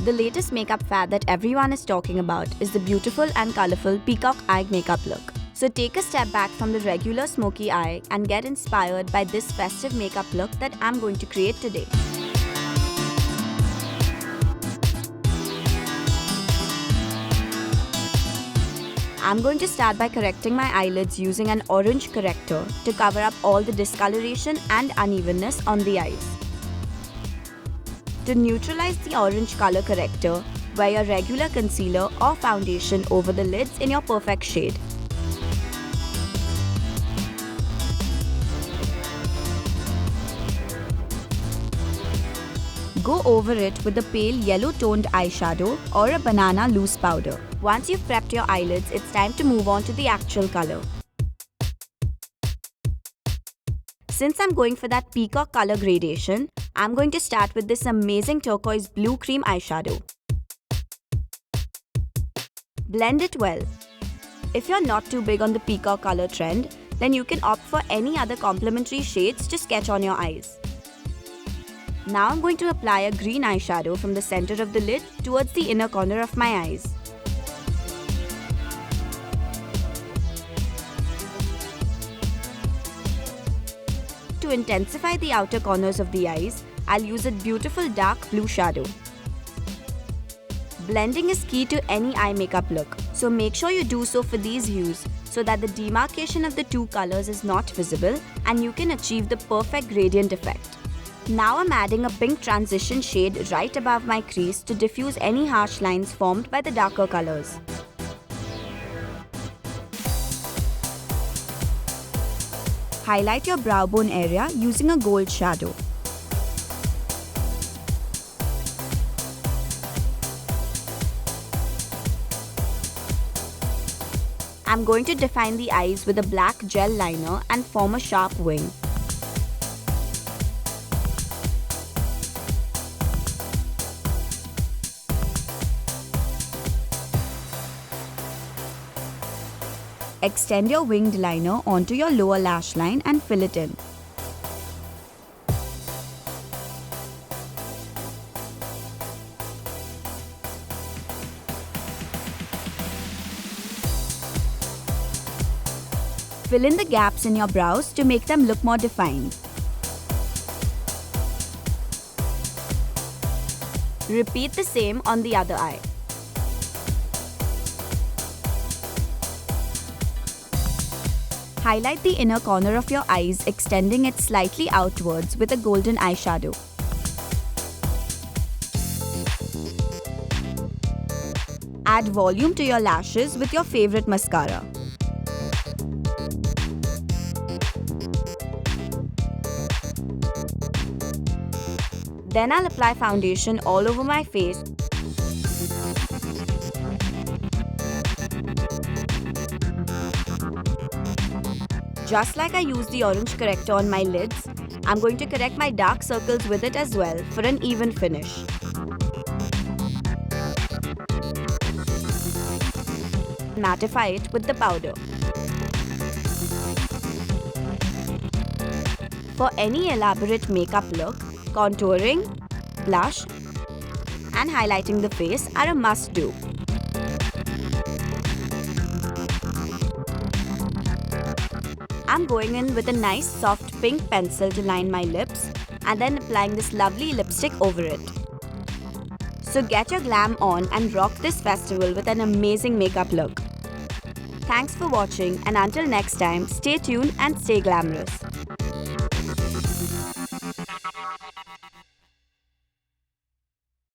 The latest makeup fad that everyone is talking about is the beautiful and colorful peacock eye makeup look. So take a step back from the regular smoky eye and get inspired by this festive makeup look that I'm going to create today. I'm going to start by correcting my eyelids using an orange corrector to cover up all the discoloration and unevenness on the eyes. To neutralize the orange color corrector, wear a regular concealer or foundation over the lids in your perfect shade. Go over it with a pale yellow toned eyeshadow or a banana loose powder. Once you've prepped your eyelids, it's time to move on to the actual color. Since I'm going for that peacock color gradation, I'm going to start with this amazing turquoise blue cream eyeshadow. Blend it well. If you're not too big on the peacock color trend, then you can opt for any other complementary shades to sketch on your eyes. Now I'm going to apply a green eyeshadow from the center of the lid towards the inner corner of my eyes. To intensify the outer corners of the eyes, I'll use a beautiful dark blue shadow. Blending is key to any eye makeup look, so make sure you do so for these hues so that the demarcation of the two colors is not visible and you can achieve the perfect gradient effect. Now I'm adding a pink transition shade right above my crease to diffuse any harsh lines formed by the darker colors. Highlight your brow bone area using a gold shadow. I'm going to define the eyes with a black gel liner and form a sharp wing. Extend your winged liner onto your lower lash line and fill it in. Fill in the gaps in your brows to make them look more defined. Repeat the same on the other eye. Highlight the inner corner of your eyes, extending it slightly outwards with a golden eyeshadow. Add volume to your lashes with your favorite mascara. Then I'll apply foundation all over my face. Just like I used the orange corrector on my lids, I'm going to correct my dark circles with it as well for an even finish. Mattify it with the powder. For any elaborate makeup look, contouring, blush, and highlighting the face are a must-do. I'm going in with a nice soft pink pencil to line my lips and then applying this lovely lipstick over it. So get your glam on and rock this festival with an amazing makeup look. Thanks for watching, and until next time, stay tuned and stay glamorous.